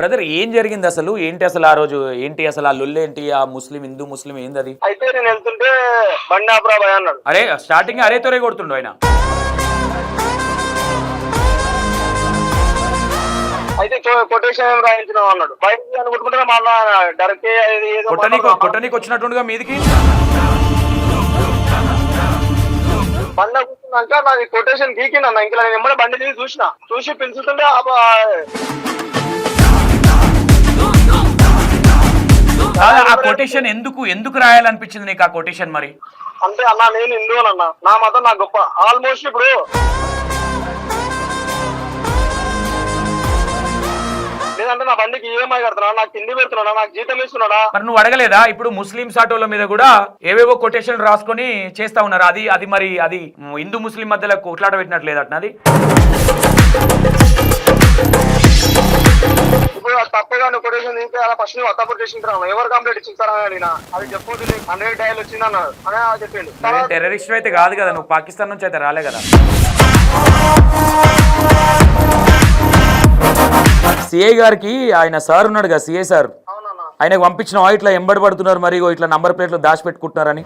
Brother ఏం జరిగింది అసలు? ఏంటి అసలు ఆ రోజు? ఏంటి అసలు ఆ లొల్లేంటి? ఆ ముస్లిం హిందూ ముస్లిం ఏంది అది? అయితే నేను వెళ్తుంటే బండి ఆపురా భయ్ అన్నాడు. అరే స్టార్టింగ్ అరే తోరే కొడుతుండు ఆయన. అయితే కొటేషన్ ఏం రాయించినావు అన్నాడు. బయట అనుకుంటుంటే మళ్ళా డైరెక్ట్ ఏదో కొట్టనీకి వచ్చినట్టుండగా మీదికి బండి కూర్చున్నాక నాది కొటేషన్ గీకిందన్న. ఇంకా నేను ఎమ్మడే బండి తీసి చూసి పిలుచుతుంటే ఆ కొటేషన్ ఎందుకు రాయాలనిపించింది నీకు ఆ కొటేషన్ మరి? అంటే అన్న నేను హిందువునన్నా, నా మతం నాకు గొప్ప. ఆల్మోస్ట్ ఇప్పుడు లేదంటే నా బండికి ఈఎంఐ కడుతున్నా, నాకు తిండి పెడుతున్నా, నాకు జీతం ఇస్తున్నాడా? మరి నువ్వు అడగలేదా? ఇప్పుడు ముస్లిం ఆటోల మీద కూడా ఏవేవో కొటేషన్ రాసుకొని చేస్తా ఉన్నారు. అది మరి అది హిందూ ముస్లిం మధ్యలో కొట్లాట పెట్టినట్లేదు అట్లా. అది ఇప్పుడు తప్పగా కొటేషన్ తీస్తే అలా ఫస్ట్ నువ్వు అత్తాపూర్ చేసింటాను, ఎవరు కంప్లీట్ ఇచ్చింటారా అడిగినా, అది చెప్పు 100 డైల్ వచ్చింది అన్నాడు అని చెప్పిండు. టెర్రరిస్ట్ అయితే కాదు కదా, నువ్వు పాకిస్తాన్ నుంచి అయితే రాలే కదా. సిఐ గారికి ఆయన సార్ ఉన్నాడు కదా, సిఐ సార్, ఆయనకు పంపించిన ఇట్లా ఎంబడి పడుతున్నారు, మరి ఇట్లా నంబర్ ప్లేట్లు దాచిపెట్టుకుంటున్నారని.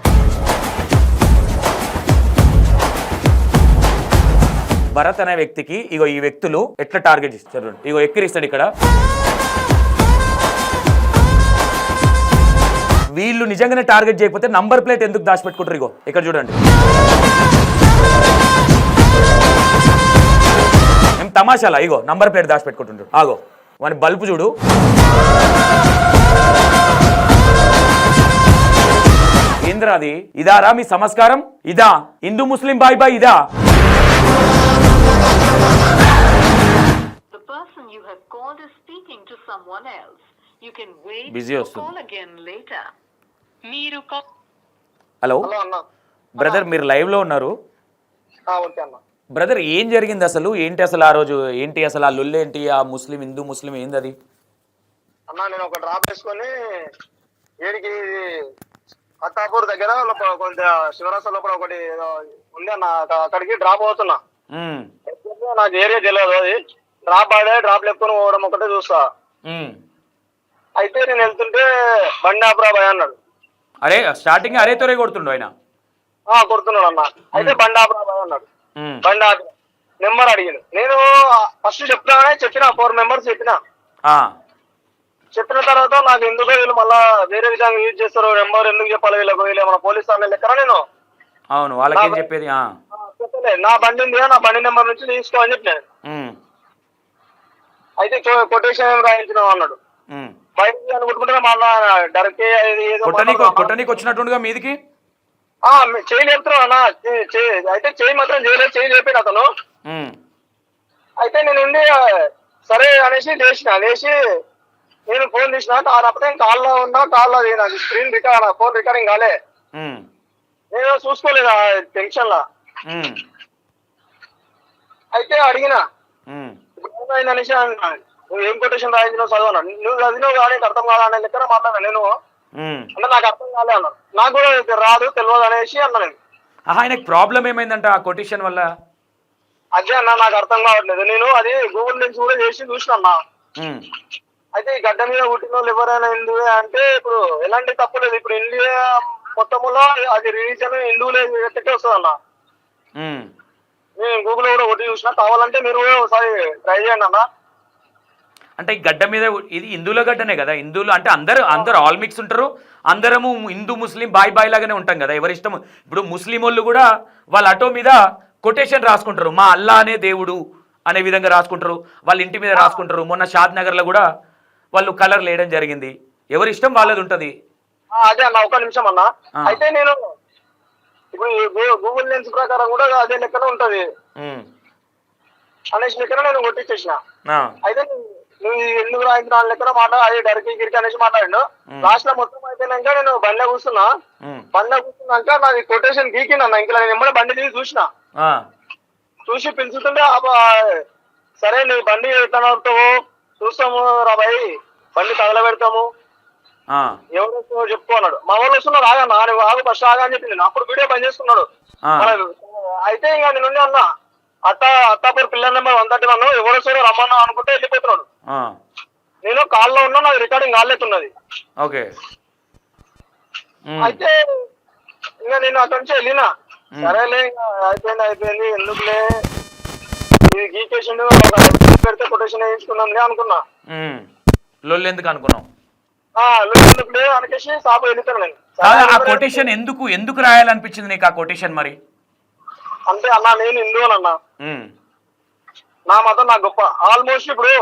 భరత్ అనే వ్యక్తికి ఈ వ్యక్తులు ఎట్లా టార్గెట్ ఇస్తారు, ఎక్కిరిస్తాడు ఇక్కడ. వీళ్ళు నిజంగానే టార్గెట్ చేయకపోతే నంబర్ ప్లేట్ ఎందుకు దాచిపెట్టుకుంటారు? ఇక్కడ చూడండి, ఏం తమాషాలా? Number plate దాచిపెట్టుకుంటుంటారు. వాని బల్బు చూడు. ఏంద్రా అది? ఇదారా మీ సంస్కారం? ఇదా హిందూ ముస్లిం బాయ్ ఇదా? బిజీ వస్తుంది. హలో బ్రదర్, మీరు లైవ్ లో ఉన్నారు. బ్రదర్ ఏం జరిగింది అసలు? ఏంటి అసలు ఆ రోజు? ఏంటి అసలు ఆ లొల్లేంటి? ఆ హిందూ ముస్లిం ఏంది అది? అన్నా నేను ఒక డ్రాప్ వేసుకొని ఏడికి అత్తాపూర్ దగ్గర కొంత శివరాస లోపల ఒకటి ఉంది అన్న, అక్కడికి డ్రాప్ అవుతున్నా. నాకు ఏరియా తెలియదు, అది డ్రాప్ లేపుకొని పోవడం ఒకటే చూస్తా. అయితే నేను వెళ్తుంటే బండి ఆపురా భయ్ అన్నాడు. అరే స్టార్టింగ్ అరే తోరే కొడుతుండు ఆయన. కొడుతున్నాడు అన్న. అయితే బండి ఆపురా భయ్ అన్నాడు. బండి ఆపి నెంబర్ అడిగాడు. నేను ఫస్ట్ చెప్పిన 4 మెంబర్స్ చెప్పిన తర్వాత నాకు ఎందుకో వీళ్ళు మళ్ళా వేరే విధంగా యూజ్ చేస్తారు. నెంబర్ ఎందుకు చెప్పాలి వీళ్ళకి? వీళ్ళు ఏమన్నా పోలీసు వాళ్ళ లెక్కరా? నేను అవును వాళ్ళకి చెప్పేది చెప్పలే. నా బండి ఉంది, నా బండి నెంబర్ నుంచి తీసుకో అని చెప్పినాను. అయితే కొటేషన్ ఏం రాయించినావు అన్నాడు. బయట అనుకుంటుంటే మళ్ళా డైరెక్ట్ కొట్టనీకి వచ్చినట్టుండగా మీదికి చేయి లేపుతున్నావు అన్న. అయితే చేయి మాత్రం చేయలేదు, చేయి లేపాడు అతను. అయితే నేను ఉండి సరే అనేసి లేచి నేను ఫోన్ తీసిన. అప్పుడే కాల్లో ఉన్నా, కాల్లో నాకు స్క్రీన్ ఫోన్ రికార్డింగ్ కాలే. నేను చూసుకోలేదు టెన్షన్ లా. అయితే అడిగిన అనేసి నువ్వు ఏం కొటేషన్ రాయించినావు చదవనా, నువ్వు చదివినావు కానీ అర్థం కాదా అనే లెక్కన మాట్లాడా నేను. అంటే నాకు అర్థం కాలే అన్నాడు. నాకు కూడా రాదు తెలియదు అనేసి అన్నా నేను. ఆయనకు ప్రాబ్లం ఏమైందంట ఆ కొటేషన్ వల్ల? అదే అన్న నాకు అర్థం కావట్లేదు. నేను అది గూగుల్ నుంచి కూడా చేసి చూసిన అన్న. అయితే ఈ గడ్డ మీద పుట్టిన వాళ్ళు ఎవరైనా హిందూ అంటే ఇప్పుడు ఎలాంటి తప్పు లేదు. ఇప్పుడు ఇండియా మొత్తంలో అది రిలీజన్ హిందువులే ఎక్కడికే వస్తుంది అన్న. నేను గూగుల్ కూడా ఒకటి చూసిన, కావాలంటే మీరు ఒకసారి ట్రై చేయండి అన్న. అంటే ఈ గడ్డ మీద ఇది హిందువుల గడ్డనే కదా? హిందువులు అంటే అందరూ ఆల్ మిక్స్ ఉంటారు. అందరము హిందూ ముస్లిం బాయ్ లాగానే ఉంటాం కదా, ఎవరి ఇష్టం. ఇప్పుడు ముస్లిం వాళ్ళు కూడా వాళ్ళ ఆటో మీద కొటేషన్ రాసుకుంటారు, మా అల్లా అనే దేవుడు అనే విధంగా రాసుకుంటారు. వాళ్ళ ఇంటి మీద రాసుకుంటారు. మొన్న షాద్ నగర్లో కూడా వాళ్ళు కలర్ వేయడం జరిగింది. ఎవరి ఇష్టం వాళ్ళది ఉంటది. అదే అన్న, ఒక నిమిషం అన్న. అయితే నేను ఇప్పుడు గూగుల్ లెన్స్ ప్రకారం కూడా అదే లెక్కన ఉంటది అనేసి లెక్కన నేను కొట్టించేసిన. అయితే నువ్వు ఎందుకు రాయించిన లెక్కన అది డరికి గిరికి అనేసి మాట్లాడిండు. లాస్ట్ లో మొత్తం అయిపోయినాక నేను బండిలో కూర్చున్నాక నాది కొటేషన్ గీకిందన్న. ఇంకా నేను ఎమ్మడే బండి తీసి చూసి పిలుచుతుంటే సరే నీ బండి ఎట్లా నడుపుతావు చూస్తాము రా భయ్, బండి తగలబెడతాము, ఎవరు చెప్పుకో అన్నాడు. మా వాళ్ళు వస్తున్నారు, ఆగన్నా నువ్వు ఆగు ఫస్ట్ ఆగా అని చెప్పింది. అప్పుడు వీడియో బంద్ చేసుకున్నాడు. అయితే ఇంకా నేను అన్నా అత్తాపూర్ పిల్లర్ నెంబర్ 131 ఎవరు వస్తారో రమ్మన్నా అనుకుంటే వెళ్ళిపోతున్నాడు. నేను కాల్లో ఉన్నా, నాకు రికార్డింగ్ కాలేకున్నది. ఓకే. అయితే ఇంకా నేను అక్కడి నుంచి వెళ్ళినా, సరేలే ఇంకా అయిపోయింది ఎందుకులే ఇది గీకేషన్ పెడితే కొటేషన్ వేయించుకున్నాంలే అనుకున్నా. లొల్లు ఎందుకు అనుకున్నావు? ఎందుకులే అనేసి షాప్ వెళ్తాను నేను. ఆ కొటేషన్ ఎందుకు రాయాలనిపించింది నీకు ఆ కొటేషన్ మరి? అంటే అన్నా నేను హిందువునన్నా, నా మతం నాకు గొప్ప. ఆల్మోస్ట్ ఇప్పుడు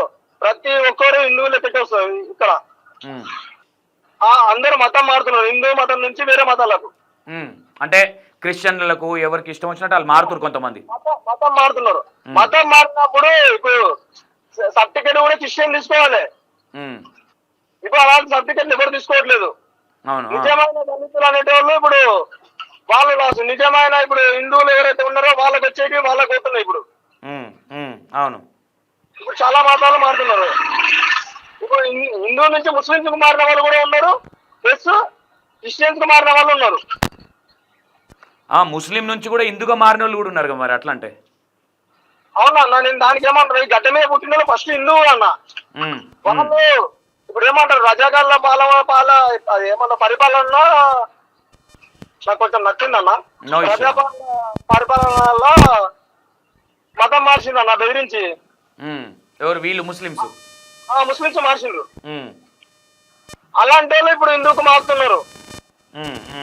ప్రతి ఒక్కరు హిందువులే పెట్టేస్తారు ఇక్కడ. అందరూ మతం మారుతున్నారు, హిందూ మతం నుంచి వేరే మతాలకు. అంటే క్రిస్టియన్లకు ఎవరికి ఇష్టం వచ్చినట్టు వాళ్ళు మారుతున్నారు, కొంతమంది మతం మారుతున్నారు. మతం మారినప్పుడు ఇప్పుడు సర్టిఫికేట్ కూడా క్రిస్టియన్ తీసుకోవాలి. ఇప్పుడు అలాంటి సర్టిఫికేట్లు ఎవరు తీసుకోవట్లేదు. నిజమైన దళితులు అనేటోళ్ళు ఇప్పుడు వాళ్ళు లాసు, నిజమైన ఇప్పుడు హిందువులు ఎవరైతే ఉన్నారో వాళ్ళకి వచ్చేవి వాళ్ళకి పోతున్నాయి. ఇప్పుడు అవును, ఇప్పుడు చాలా మతాలు మారుతున్నారు. ఇప్పుడు హిందూ నుంచి ముస్లింస్ కు మారిన వాళ్ళు కూడా ఉన్నారు, ప్లస్ క్రిస్టియన్స్ కు మారిన వాళ్ళు ఉన్నారు. ముస్లిం నుంచి కూడా హిందూగా మారిన వాళ్ళు కూడా ఉన్నారు మరి. అట్లా అంటే అవునా అన్న, నేను దానికి ఏమంటారు, ఈ గడ్డ మీద పుట్టిన ఫస్ట్ హిందువు అన్న. వాళ్ళు ఇప్పుడు ఏమంటారు, రజాకాల అది ఏమన్నా పరిపాలన నాకు కొంచెం నచ్చిందన్న. పరిపాలనలో మతం మార్చిందన్న బెదిరించి. ఎవరు వీళ్ళు? ముస్లింస్ ముస్లింస్ మార్చిండ్రు. అలాంటి వాళ్ళు ఇప్పుడు హిందూకు మారుతున్నారు.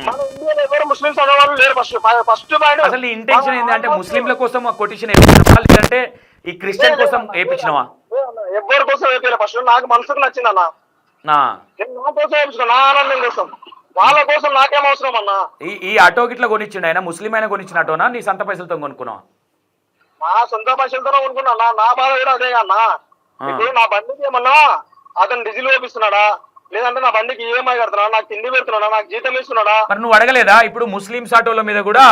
మన ఇండియాలో ఎవరు ముస్లింస్ అనే వాళ్ళు లేరు. ఫస్ట్ అసలు ఇంటెన్షన్ ఏంటి అంటే ముస్లింల కోసం కొటేషన్ అంటే ఈ క్రిస్టియన్ కోసం వేయించినవా? ఎవరి కోసం వేయలే. ఫస్ట్ నాకు మనసుకు నచ్చిందన్న, నా కోసం వేయించుకో, నా ఆనందం కోసం. వాళ్ళ కోసం నాకేం అవసరం అన్న. ఈ ఆటో గిట్లా కొనిచ్చిండు ఆయన? ముస్లిం అయినా కొనిచ్చిన ఆటోనా నీ సొంత పైసలతో కొనుక్కున్నావా? నా సొంత పైసలతోనే కొనుక్కున్నా. నా బాధ కూడా అదే అన్న. ఇప్పుడు నా బండికి ఏమన్నా అతను డీజిల్ వేపిస్తున్నాడా, లేదంటే నా బండికి ఈఎంఐ కడుతున్నాడా, నాకు తిండి పెడుతున్నాడా, నాకు జీతం ఇస్తున్నాడా? మరి నువ్వు అడగలేదా? ఇప్పుడు ముస్లింస్ ఆటోల మీద కూడా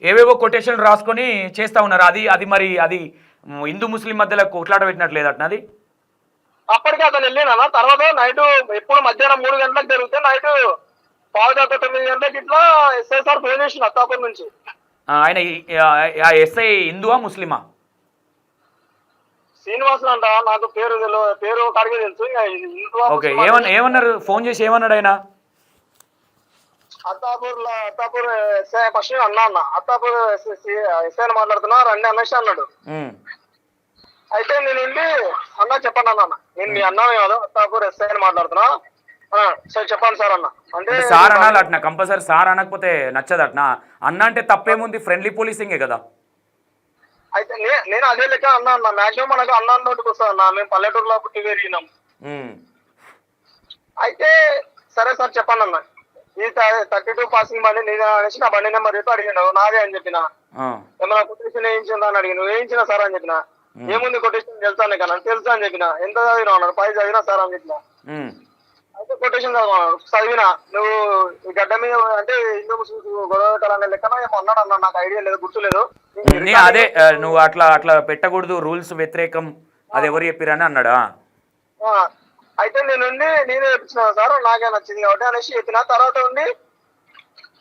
ఏవేవో కొటేషన్లు రాసుకొని చేస్తా ఉన్నారు. అది మరి అది హిందూ ముస్లిం మధ్యలో కొట్లాట పెట్టినట్లేదు అట్లా. అది అప్పటికే అతను వెళ్ళినా తర్వాత నైట్ ఎప్పుడు మధ్యాహ్నం 3 గంటలకు జరిగితే నైట్ 8:15 గంటలకు ఇట్లా ఎస్ఐ సార్ ఫోన్ చేసిన అత్తాపూర్ నుంచి. ఆయన ఎస్ఐ హిందువా ముస్లిమా? శ్రీనివాసులు అంట, నాకు పేరు కడిగి తెలుసు. ఓకే, ఏమన్నారు ఫోన్ చేసి? ఏమన్నాడు ఆయన? అత్తాపూర్ ఎస్ఐ ఫస్ట్ అన్నా అత్తాపూర్ ఎస్ఐ మాట్లాడుతున్నా రండి అనేసి అన్నాడు. అయితే నేను ఉండి అన్నా చెప్పండి అన్న, నేను మీ అన్నా కాదు అత్తాపూర్ ఎస్ఐ అని మాట్లాడుతున్నా, సరే చెప్పండి సార్ అన్న. అంటే సార్ అనాలి అట్నా కంపల్సరీ? సార్ అనకపోతే నచ్చదు అట్నా? అన్న అంటే తప్పేముంది, ఫ్రెండ్లీ పోలీసింగే కదా. అయితే నేను అదే లెక్క అన్నా మాక్సిమం మనకు అన్న నోటికి వస్తుంది అన్న, మేము పల్లెటూరులో పుట్టి పెరిగినాం. అయితే సరే సార్ చెప్పండి అన్న, ఈ 32 పాసింగ్ బండి నేను అనేసి నా బండి నెంబర్ చెప్పి అడిగినాడు. నాదే అని చెప్పిన. ఏమన్నా కొటేషన్ వేయించిందా అని అడిగిన. వేయించినా సార్ అని చెప్పిన. ఏముంది కొటేషన్ తెలుసా కన్నా? తెలుసా అని చెప్పిన. ఎంత చదివినా అన్నాడు. 5 చదివినా సార్ అని చెప్పిన. అయితే కొటేషన్ చదివినా. నువ్వు ఈ గడ్డ మీద అంటే హిందూ ముస్లింస్ గొడవ పెట్టాలనే లెక్కన ఏమో అన్నాడు అన్న, నాకు ఐడియా లేదు, గుర్తులేదు. అదే నువ్వు అట్లా పెట్టకూడదు, రూల్స్ వ్యతిరేకం, అది ఎవరు చెప్పిరని అన్నాడా? అయితే నేనే చెప్తున్నా సార్, నాకే నచ్చింది కాబట్టి అనేసి చెప్పిన. తర్వాత ఉండి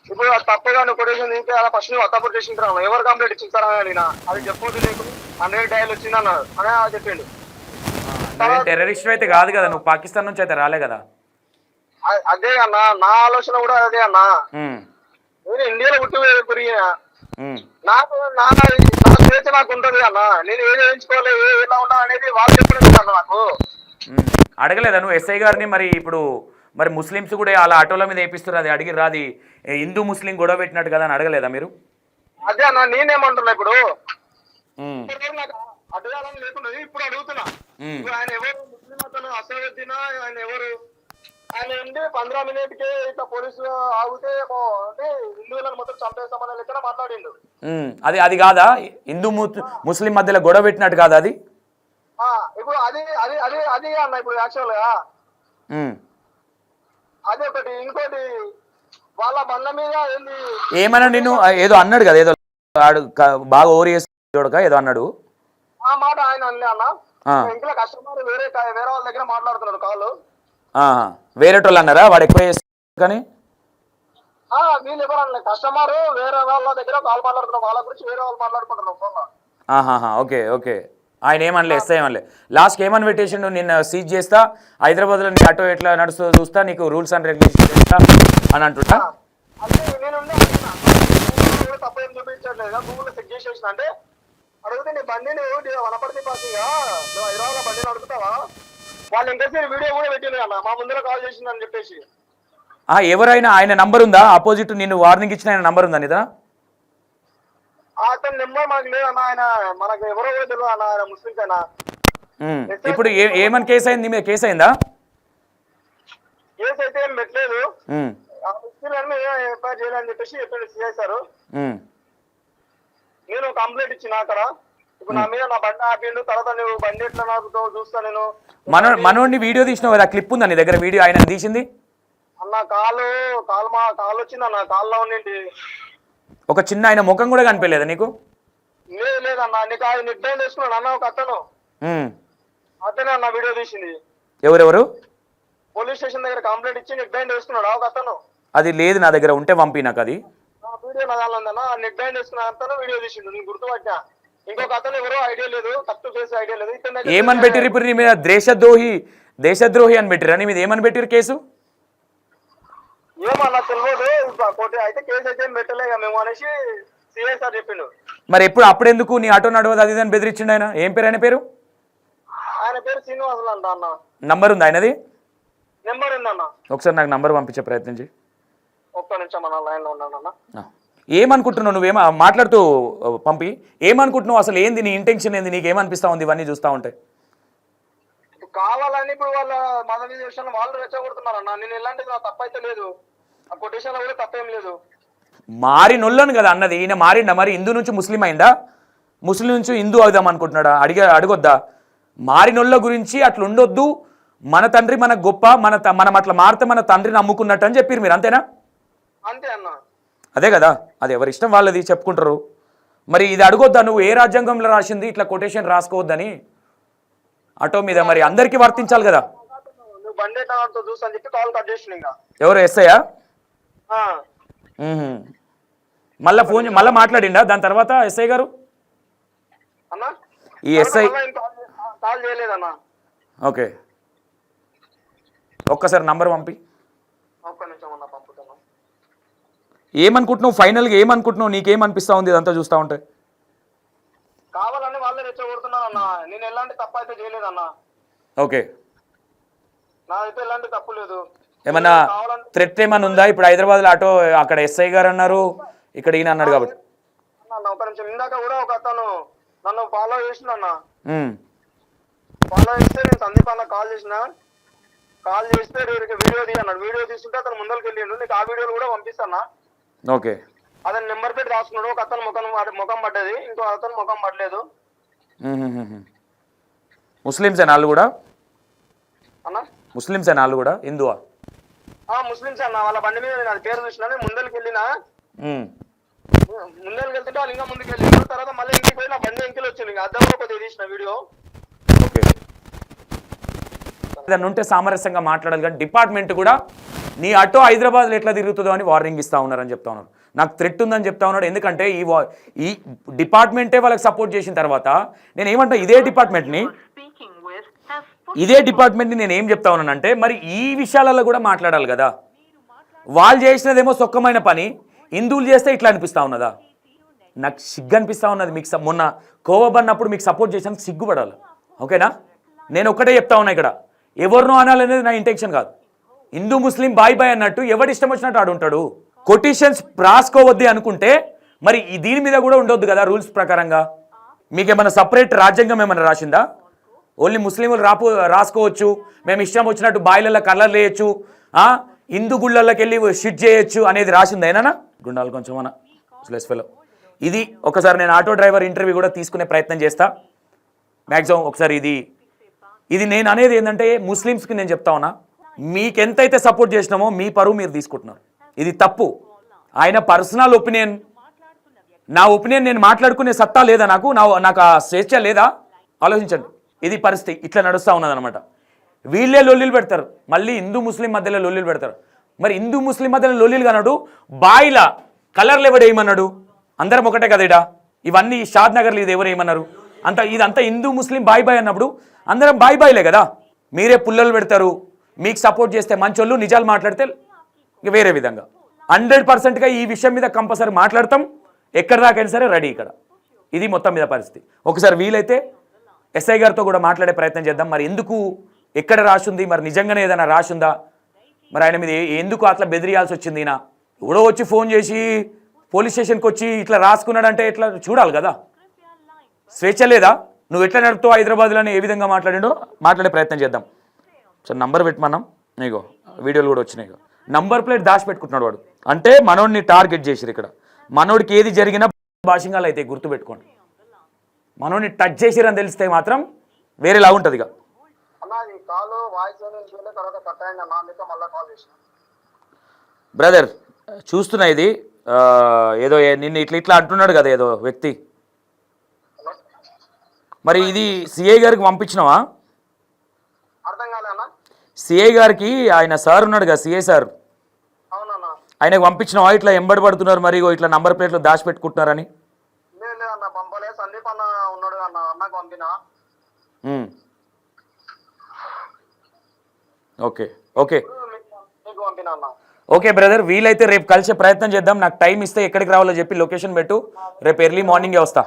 ఇప్పుడు తప్పగా నువ్వు కొటేషన్ తీస్తే అలా ఫస్ట్ నువ్వు అత్తాపూర్ స్టేషన్ రాను, ఎవరు కంప్లైంట్ ఇచ్చింది సార్ అని అడిగినా. అది చెప్పొద్దు, నీకు 100 డయల్ వచ్చింది అన్నాడు అని చెప్పిండు. టెర్రరిస్ట్ అయితే కాదు కదా, నువ్వు పాకిస్తాన్ నుంచి అయితే రాలే కదా. అదే అన్న, నా ఆలోచన కూడా అదే అన్న. నేను ఇండియాలో పుట్టి పెరిగిన, నాకు నా స్వేచ్ఛ నాకు ఉంటది అన్న. నేను ఏది వేయించుకోవాలి, ఎలా ఉండాలి అనేది వాళ్ళు చెప్పలేదు అన్న నాకు. అడగలేదా నువ్వు ఎస్ఐ గారిని? మరి ఇప్పుడు మరి ముస్లిమ్స్ కూడా అలా ఆటోల మీద వేపిస్తారు, అది అడిగి రాది హిందూ ముస్లిం గొడవ పెట్టినట్టు కదా అని అడగలేదా మీరు? అదే అన్న నేనేమంటున్నా, ఇప్పుడు అడగాలని లేకుండా ఇప్పుడు అడుగుతున్నా. ఆయన ఎవరు? ముస్లిం అతను అసదుద్దీన్, ఆయన ఎవరు? ఆయన ఉండి 15 మినిట్కి ఇట్లా పోలీసులు ఆగితే అంటే హిందువులను మొత్తం చంపేస్తామనే లెక్కన మాట్లాడిండు. అది కాదా హిందూ ముస్లిం మధ్యలో గొడవ పెట్టినట్టు కాదా అది? ఇప్పుడు అది అది అది అది అన్న. ఇప్పుడు యాక్చువల్ గా అది ఒకటి. ఇంకోటి వాళ్ళ బండ్ల మీద ఏంది ఏమన్నా నిన్ను ఏదో అన్నాడు కదా, ఏదో బాగా ఓవర్ చేసి ఏదో అన్నాడు. ఆ మాట ఆయన అనలే అన్న. ఇంట్లో కస్టమర్ వేరే వాళ్ళ దగ్గర మాట్లాడుతున్నాడు కాల్. వేరేటోళ్ళు అన్నారా వాడు ఎక్కువ చేస్తాడు కానీ? వీళ్ళు ఎవరు అనలే, కస్టమర్ వేరే వాళ్ళ దగ్గర కాల్ మాట్లాడుతున్నారు, వాళ్ళ గురించి వేరే వాళ్ళు మాట్లాడుకుంటున్నారు ఫోన్ లో. Okay okay. ఆయన ఏమనలే ఎస్ఐ ఏమనలే లాస్ట్కి ఏమని పెట్టేసిండు నిన్న సీజ్ చేస్తా హైదరాబాద్లో నీ ఆటో ఎట్లా నడుస్తుందో చూస్తా నీకు రూల్స్ అండ్ రెగ్యులేషన్ చేస్తా అని అంటుంటా. అంటే నేను తప్పేం చూపించట్లేదు గూగుల్ చెక్ చేసేసిన అంటే అడిగితే నీ బండి నువ్వు వనపర్తి పాసింగా నువ్వు హైదరాబాద్ బండి నడుపుతావా వాళ్ళు ఇంకేసి వీడియో కూడా పెట్టింది అన్న మా ముందర కాల్ చేసిందని చెప్పేసి. ఎవరైనా ఆయన నంబర్ ఉందా ఆపోజిట్ నిన్ను వార్నింగ్ ఇచ్చిన ఆయన నంబర్ ఉందా నిదా? అతని నెంబర్ మనకు లేదన్న ఆయన మనకు ఎవరో కూడా తెలియదు అన్న ఆయన ముస్లింస్ అయినా. ఇప్పుడు ఏమని కేసు అయింది మీ మీద కేసు అయిందా? కేసు అయితే ఏం పెట్టలేదు ఎఫ్ఐఆర్ చేయాలని చెప్పేసి చెప్పండి చేశారు. నేను కంప్లైంట్ ఇచ్చిన అక్కడ ఇప్పుడు నా మీద నా బండి ఆపిండు తర్వాత నువ్వు బండి ఎట్లా నాకు చూస్తా నేను మనోడిని వీడియో తీసినావు కదా క్లిప్ ఉందా నీ దగ్గర వీడియో ఆయన తీసింది? అన్న కాల్ వచ్చింది అన్న కాల్లో ఉన్నింటి ఒక చిన్న ఆయన ముఖం కూడా కనిపించలేదా నీకు? లేదన్న నీకు ఆయన నిర్ణయం చేసుకున్నాడు అన్న ఒక అతను అతనే అన్న వీడియో తీసింది. ఎవరెవరు? పోలీస్ స్టేషన్ దగ్గర కంప్లైంట్ ఇచ్చి నిర్ణయం చేసుకున్నాడు ఒక అతను. అది లేదు నా దగ్గర ఉంటే పంపి నాకు అది వీడియో నా దానిలో ఉందన్న నిర్ణయం చేసుకున్న అతను వీడియో తీసిండు నేను గుర్తుపట్టా. ఇంకొక అతను ఎవరో ఐడియా లేదు కరెక్ట్ ఫేస్ ఐడియా లేదు. ఏమని పెట్టిరు ఇప్పుడు నీ మీద? దేశద్రోహి అని పెట్టిరా నీ మీద? ఏమని పెట్టిరు కేసు? ఏమన్నా తెలియదు అయితే కేసు అయితే ఏం పెట్టలేక మేము అనేసి సిఐ సార్ చెప్పిండు. మరి అప్పుడెందుకు నీ ఆటో నడవదు అది అని బెదిరించిండు ఆయన? ఏం పేరు ఆయన పేరు? ఆయన పేరు శ్రీనివాసులు అంట అన్న. నంబర్ ఉంది ఆయనది? నెంబర్ ఉందన్న. ఒకసారి నాకు నంబర్ పంపించే ప్రయత్నం చేయి. ఒక్క నిమిషం అన్న లైన్ లో ఉన్నానన్న. ఏమనుకుంటున్నావు నువ్వేమో మాట్లాడుతూ పంపి ఏమనుకుంటున్నావు అసలు ఏంది నీ ఇంటెన్షన్ ఏంది? నీకు ఏమనిపిస్తా ఉంది ఇవన్నీ చూస్తూ ఉంటే? కావాలని ఇప్పుడు వాళ్ళ మత విషయంలో వాళ్ళు రెచ్చగొడుతున్నారన్న. నేను ఎలాంటిది నా తప్పైతే లేదు ఆ కొటేషన్ లో కూడా తప్పేం లేదు. మారినొల్లను కదా అన్నది. ఈయన మారిండా? మరి హిందూ నుంచి ముస్లిం అయిందా? ముస్లిం నుంచి హిందూ అవుదాం అనుకుంటున్నాడా? అడగొద్దా? మారినొల్ల గురించి అట్లా ఉండొద్దు, మన తండ్రి మన గొప్ప, మనం అట్లా మారితే మన తండ్రిని నమ్ముకున్నట్టు అని చెప్పారు మీరు, అంతేనా? అంతే అన్న. అదే కదా, అది ఎవరి ఇష్టం వాళ్ళది చెప్పుకుంటారు. మరి ఇది అడగొద్దా? నువ్వు ఏ రాజ్యాంగంలో రాసింది ఇట్లా కొటేషన్ రాసుకోవద్దని ఆటో మీద? మరి అందరికీ వర్తించాలి కదా. ఎవరు ఎస్ఐయా? మళ్ళా మాట్లాడిండా దాని తర్వాత ఎస్ఐ గారు? ఈ ఎస్ఐ ఓకే ఒక్కసారి నంబర్ పంపి. ఏమనుకుంటున్నావు ఫైనల్గా? ఏమనుకుంటున్నావు? నీకేమనిపిస్తా ఉంది ఇదంతా చూస్తా ఉంటే? కావాలని వాళ్ళే రెచ్చగొడుతున్నారన్న. నేను ఎలాంటి తప్పు అయితే చేయలేదన్న. ఓకే నాదైతే ఎలాంటి తప్పు లేదు. ఏమన్నా థ్రెట్ ఏమన్నా ఉందా? ఇప్పుడు హైదరాబాద్లో ఆటో అక్కడ ఎస్ఐ గారు అన్నారు, ఇక్కడ ఈయన అన్నాడు కాబట్టి. ఒక నిమిషం, ఇందాక కూడా ఒక అతను నన్ను ఫాలో చేసిన ఫాలో చేస్తే నేను సందీప్ అన్న కాల్ చేస్తే వీడియో తీయన్నాడు. వీడియో తీసుకుంటే అతను ముందరికి వెళ్ళిండు. నీకు ఆ వీడియోలు కూడా పంపిస్తానా? ఓకే అతను నెంబర్ పెట్టి రాసుకున్నాడు. ఒక అతను ముఖం పడ్డది, ఇంకో అతను ముఖం పడలేదు. ముస్లిమ్స్ వాళ్ళు కూడా అన్న? ముస్లిమ్స్ వాళ్ళు కూడా హిందువా? ముస్లిమ్స్ అన్న. వాళ్ళ బండి మీద నేను అది పేరు చూసినా. నేను ముందరికి వెళ్ళినా, ముందరికి వెళ్తుంటే వాళ్ళు ఇంకా ముందుకు వెళ్ళిన తర్వాత మళ్ళీ ఇంటికి పోయి నా బండి ఎంకిలు వచ్చింది. ఇంకా అద్దం కూడా కొద్దిగా తీసిన వీడియో. ఓకే దాన్ని ఉంటే సామరస్యంగా మాట్లాడాలి కానీ డిపార్ట్మెంట్ కూడా నీ ఆటో హైదరాబాద్లో ఎట్లా తిరుగుతుందో అని వార్నింగ్ ఇస్తా ఉన్నారని చెప్తా ఉన్నారు. నాకు థ్రెట్ ఉందని చెప్తా ఉన్నాడు. ఎందుకంటే ఈ డిపార్ట్మెంటే వాళ్ళకి సపోర్ట్ చేసిన తర్వాత నేను ఏమంటా ఇదే డిపార్ట్మెంట్ని నేను ఏం చెప్తా ఉన్నానంటే మరి ఈ విషయాలలో కూడా మాట్లాడాలి కదా. వాళ్ళు చేసినదేమో సొక్కమైన పని, హిందువులు చేస్తే ఇట్లా అనిపిస్తూ ఉన్నదా? నాకు సిగ్గు అనిపిస్తూ ఉన్నది. మీకు మొన్న కోవబడినప్పుడు మీకు సపోర్ట్ చేసినందుకు సిగ్గుపడాలి. ఓకేనా? నేను ఒక్కటే చెప్తా ఉన్నా, ఇక్కడ ఎవరినో అనాలనేది నా ఇంటెన్షన్ కాదు. హిందూ ముస్లిం బాయ్ బాయ్ అన్నట్టు ఎవడి ఇష్టం వచ్చినట్టు ఆడుంటాడు. కొటేషన్స్ రాసుకోవద్ది అనుకుంటే మరి దీని మీద కూడా ఉండొద్దు కదా రూల్స్ ప్రకారంగా. మీకు ఏమైనా సపరేట్ రాజ్యాంగం ఏమైనా రాసిందా? ఓన్లీ ముస్లింలు రాసుకోవచ్చు, మేము ఇష్టం వచ్చినట్టు బాయిలలో కలర్లు వేయచ్చు, హిందూ గుళ్ళల్లోకి వెళ్ళి షిట్ చేయొచ్చు అనేది రాసింది అయినా? గుండాలు కొంచెం అన్న ఫెలో. ఇది ఒకసారి నేను ఆటో డ్రైవర్ ఇంటర్వ్యూ కూడా తీసుకునే ప్రయత్నం చేస్తా మ్యాక్సిమం. ఒకసారి ఇది నేను అనేది ఏంటంటే ముస్లిమ్స్కి నేను చెప్తా ఉన్నా, మీకెంతైతే సపోర్ట్ చేసినామో మీ పరువు మీరు తీసుకుంటున్నారు. ఇది తప్పు. ఆయన పర్సనల్ ఒపీనియన్, నా ఒపీనియన్ నేను మాట్లాడుకునే సత్తా లేదా? నాకు ఆ స్వేచ్ఛ లేదా? ఆలోచించండి. ఇది పరిస్థితి ఇట్లా నడుస్తూ ఉన్నదనమాట. వీళ్ళే లొల్లిలు పెడతారు, మళ్ళీ హిందూ ముస్లిం మధ్యలో లొల్లిలు పెడతారు. మరి హిందూ ముస్లిం మధ్యలో లొల్లిలు కన్నాడు, బాయిల కలర్లు ఎవడేయమన్నాడు? అందరం ఒకటే కదేడా? ఇవన్నీ షాద్ నగర్లో ఇది ఎవరు ఏమన్నారు? ఇదంతా హిందూ ముస్లిం బాయ్ బాయ్ అన్నప్పుడు అందరం బాయ్ బాయ్లే కదా. మీరే పుల్లలు పెడతారు, మీకు సపోర్ట్ చేస్తే మంచోళ్ళు, నిజాలు మాట్లాడితే ఇక వేరే విధంగా. 100%గా ఈ విషయం మీద కంపల్సరీ మాట్లాడతాం. ఎక్కడ దాకైనా సరే రెడీ ఇక్కడ. ఇది మొత్తం మీద పరిస్థితి. ఒకసారి వీలైతే ఎస్ఐ గారితో కూడా మాట్లాడే ప్రయత్నం చేద్దాం. మరి ఎందుకు, ఎక్కడ రాసింది, మరి నిజంగానే ఏదైనా రాసిందా, మరి ఆయన మీద ఎందుకు అట్లా బెదిరియాల్సి వచ్చింది? ఈయన ఎవడో వచ్చి ఫోన్ చేసి పోలీస్ స్టేషన్కి వచ్చి ఇట్లా రాసుకున్నాడంటే ఎట్లా చూడాలి కదా. స్వేచ్ఛ లేదా? నువ్వు ఎట్లా నడుపుతావు హైదరాబాద్లో ఏ విధంగా మాట్లాడిండో మాట్లాడే ప్రయత్నం చేద్దాం. సో నంబర్ పెట్టమన్నాం, నీగో వీడియోలు కూడా వచ్చినాయి. నంబర్ ప్లేట్ దాచిపెట్టుకుంటున్నాడు వాడు. అంటే మనోడిని టార్గెట్ చేసిరు ఇక్కడ. మనోడికి ఏది జరిగినా భాషంగాలు అయితే గుర్తుపెట్టుకోండి. మనోడిని టచ్ చేసిరని తెలిస్తే మాత్రం వేరేలా ఉంటుంది ఇక. బ్రదర్ చూస్తున్నా ఇది ఏదో నిన్ను ఇట్లా అంటున్నాడు కదా ఏదో వ్యక్తి. మరి ఇది సిఐ గారికి పంపించినావా? సిఐ గారికి ఆయన సార్ ఉన్నాడు కదా, సిఐ సార్, ఆయనకు పంపించినావా? ఇట్లా ఎంబడి పడుతున్నారు మరి ఇట్లా నంబర్ ప్లేట్లు దాచిపెట్టుకుంటున్నారని. ఓకే ఓకే ఓకే బ్రదర్, వీలైతే రేపు కలిసే ప్రయత్నం చేద్దాం. నాకు టైం ఇస్తే ఎక్కడికి రావాలో చెప్పి లొకేషన్ పెట్టు, రేపు ఎర్లీ మార్నింగే వస్తా.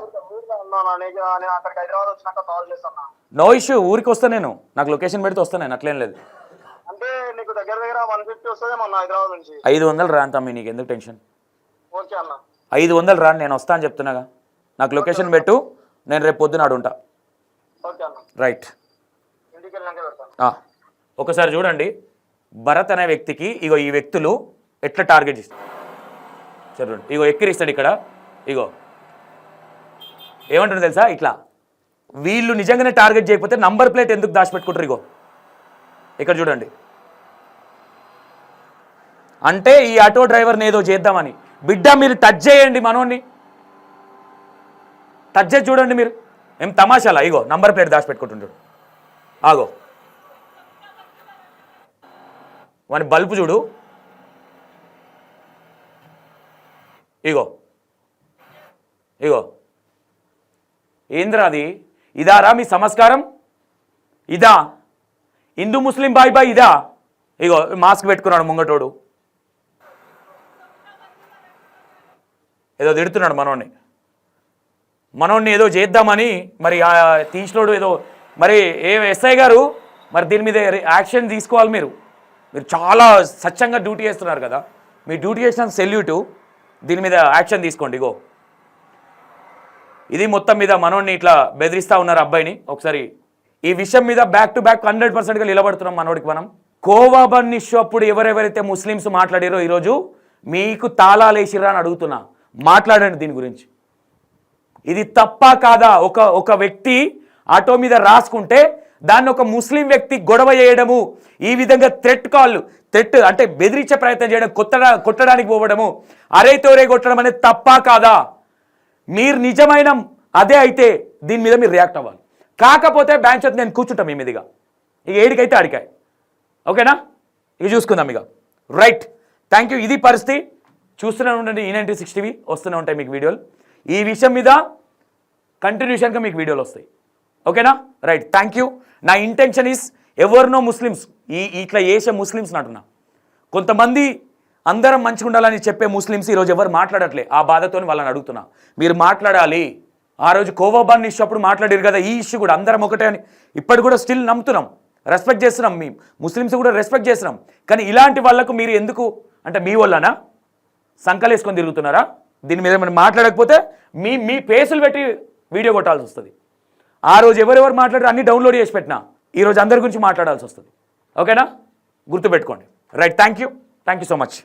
నో ఇష్యూ, ఊరికి వస్తా నేను. నాకు లొకేషన్ పెడితే వస్తా నేను, అట్లేం లేదు. 500 రాను తమ్మి, నీకు ఎందుకు టెన్షన్? 500 రాను, నేను వస్తా అని చెప్తున్నాగా. నాకు లొకేషన్ పెట్టు, నేను రేపు పొద్దున ఆడుంటా. రైట్. ఒకసారి చూడండి భరత్ అనే వ్యక్తికి ఇగో ఈ వ్యక్తులు ఎట్లా టార్గెట్ చేస్తారు చూడండి. ఇగో ఎక్కిరిస్తాడు ఇక్కడ. ఇగో ఏమంటారు తెలుసా, ఇట్లా వీళ్ళు నిజంగానే టార్గెట్ చేయకపోతే నంబర్ ప్లేట్ ఎందుకు దాచిపెట్టుకుంటారు? ఇగో ఇక్కడ చూడండి. అంటే ఈ ఆటో డ్రైవర్ని ఏదో చేద్దామని. బిడ్డ మీరు టచ్ చేయండి మనోడిని, టచ్ చేసి చూడండి మీరు. ఏం తమాషాలా? ఇగో నంబర్ ప్లేట్ దాచిపెట్టుకుంటుంటాడు. ఆగో వాని బల్బు చూడు. ఇగో ఇగో ఏంద్రా అది? ఇదారా మీ సంస్కారం? ఇదా హిందూ ముస్లిం బాయ్ బాయ్ ఇదా? ఇగో మాస్క్ పెట్టుకున్నాడు ముంగటోడు, ఏదో తిడుతున్నాడు మనోడిని ఏదో చేద్దామని. మరి తీసినోడు ఏదో మరి ఎస్ఐ గారు మరి దీని మీద యాక్షన్ తీసుకోవాలి. మీరు చాలా స్వచ్ఛంగా డ్యూటీ చేస్తున్నారు కదా, మీ డ్యూటీ చేసిన సెల్యూటు. దీని మీద యాక్షన్ తీసుకోండి. ఇగో ఇది మొత్తం మీద మనోడిని ఇట్లా బెదిరిస్తూ ఉన్నారు అబ్బాయిని. ఒకసారి ఈ విషయం మీద బ్యాక్ టు బ్యాక్ 100%గా నిలబడుతున్నాం మనోడికి మనం. కోవా బన్ ఇష్యూ అప్పుడు ఎవరెవరైతే ముస్లిమ్స్ మాట్లాడారో ఈరోజు మీకు తాళాలు వేసిరా అని అడుగుతున్నా. మాట్లాడండి దీని గురించి. ఇది తప్పా కాదా? ఒక వ్యక్తి ఆటో మీద రాసుకుంటే దాన్ని ఒక ముస్లిం వ్యక్తి గొడవ చేయడము, ఈ విధంగా థ్రెట్ అంటే బెదిరించే ప్రయత్నం చేయడం, కొట్టడానికి పోవడము, అరే తోరే కొట్టడం అనేది తప్పా కాదా? మీరు నిజమైన అదే అయితే దీని మీద మీరు రియాక్ట్ అవ్వాలి. కాకపోతే బ్యాంక్ చేత నేను కూర్చుంటాం మీ మీదుగా. ఇక ఏడికైతే ఆడికాయ. ఓకేనా? ఇక చూసుకుందాం ఇక. Right, thank you. ఇది పరిస్థితి. చూస్తూనే ఉండండి E96 TV, వస్తూనే ఉంటాయి మీకు వీడియోలు. ఈ విషయం మీద కంటిన్యూషన్గా మీకు వీడియోలు వస్తాయి. ఓకేనా? Right, thank you. నా ఇంటెన్షన్ ఈస్ ఎవరినో ముస్లిమ్స్ ఇట్లా చేసే ముస్లిమ్స్ అంటున్నా. కొంతమంది అందరం మంచిగా ఉండాలని చెప్పే ముస్లిమ్స్ ఈరోజు ఎవరు మాట్లాడట్లే. ఆ బాధతో వాళ్ళని అడుగుతున్నా, మీరు మాట్లాడాలి. ఆ రోజు కోవా బన్ ఇష్యూ అప్పుడు మాట్లాడారు కదా, ఈ ఇష్యూ కూడా అందరం ఒకటే అని ఇప్పటి కూడా స్టిల్ నమ్ముతున్నాం, రెస్పెక్ట్ చేస్తున్నాం. మీ ముస్లిమ్స్ కూడా రెస్పెక్ట్ చేస్తున్నాం. కానీ ఇలాంటి వాళ్ళకు మీరు ఎందుకు అంటే మీ వల్లనా సంకలు వేసుకొని తిరుగుతున్నారా? దీని మీద మనం మాట్లాడకపోతే మీ ఫేసులు పెట్టి వీడియో కొట్టాల్సి వస్తుంది. ఆ రోజు ఎవరెవరు మాట్లాడారు అన్ని డౌన్లోడ్ చేసి పెట్టినా ఈరోజు అందరి గురించి మాట్లాడాల్సి వస్తుంది. ఓకేనా? గుర్తుపెట్టుకోండి. Right, thank you so much.